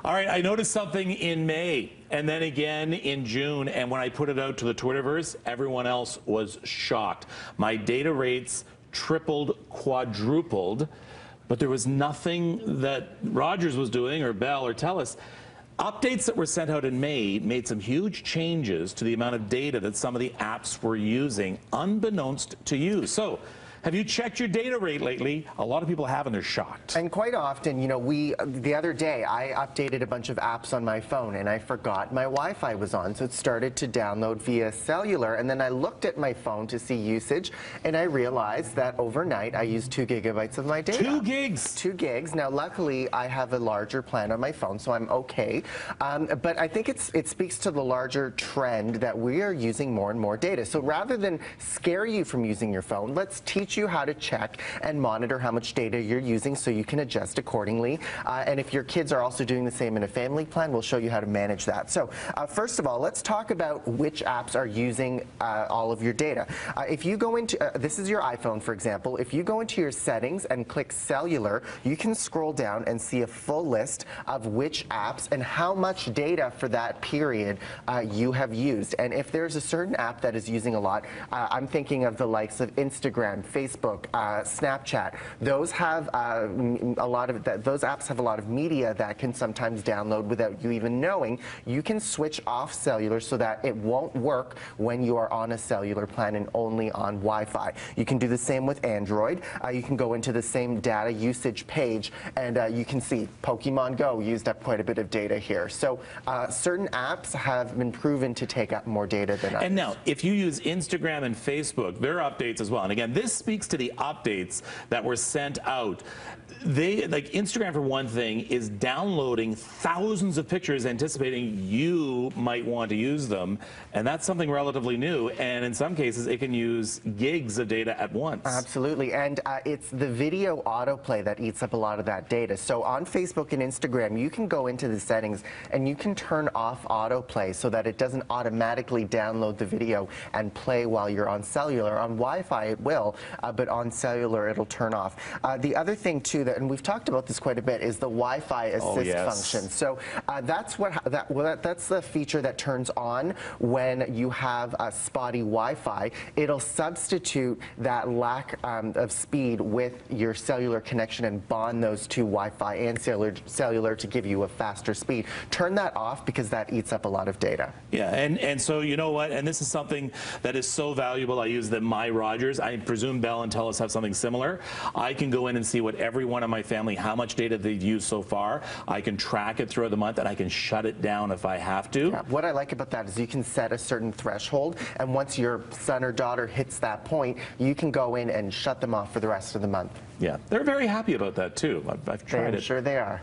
All right, I noticed something in May and then again in June, and when I put it out to the Twitterverse, everyone else was shocked. My data rates tripled, quadrupled, but there was nothing that Rogers was doing, or Bell, or TELUS. Updates that were sent out in May made some huge changes to the amount of data that some of the apps were using, unbeknownst to you. So, have you checked your data rate lately? A lot of people have, and they're shocked. And quite often, you know, the other day, I updated a bunch of apps on my phone, and I forgot my Wi-Fi was on, so it started to download via cellular, and then I looked at my phone to see usage, and I realized that overnight, I used 2 gigabytes of my data. 2 gigs? 2 gigs. Now, luckily, I have a larger plan on my phone, so I'm okay. But I think it speaks to the larger trend that we are using more and more data. So rather than scare you from using your phone, let's teach you how to check and monitor how much data you're using so you can adjust accordingly. And if your kids are also doing the same in a family plan, we'll show you how to manage that. So first of all, let's talk about which apps are using all of your data. If you go into, this is your iPhone, for example. If you go into your settings and click cellular, you can scroll down and see a full list of which apps and how much data for that period you have used. And if there's a certain app that is using a lot, I'm thinking of the likes of Instagram, Facebook, Snapchat. Those have those apps have a lot of media that can sometimes download without you even knowing. You can switch off cellular so that it won't work when you are on a cellular plan and only on Wi-Fi. You can do the same with Android. You can go into the same data usage page, and you can see Pokemon Go used up quite a bit of data here. So certain apps have been proven to take up more data than others. And now, if you use Instagram and Facebook, there are updates as well. And again, this speaks to the updates that were sent out. Like Instagram, for one thing, is downloading thousands of pictures anticipating you might want to use them, and that's something relatively new, and in some cases it can use gigs of data at once. Absolutely, and it's the video autoplay that eats up a lot of that data. So on Facebook and Instagram, you can go into the settings and you can turn off autoplay so that it doesn't automatically download the video and play while you're on cellular. On Wi-Fi it will, but on cellular it'll turn off. The other thing too, and we've talked about this quite a bit, is the Wi-Fi assist function. So that's that's the feature that turns on when you have a spotty Wi-Fi. It'll substitute that lack of speed with your cellular connection and bond those two, Wi-Fi and cellular, to give you a faster speed. Turn that off because that eats up a lot of data. Yeah, and so you know what, and this is something that is so valuable. I use the My Rogers. I presume Bell and TELUS have something similar. I can go in and see what every one of my family, how much data they've used so far. I can track it throughout the month, and I can shut it down if I have to. Yeah, what I like about that is you can set a certain threshold, and once your son or daughter hits that point, you can go in and shut them off for the rest of the month. Yeah, they're very happy about that too. I've tried it. I'm sure they are.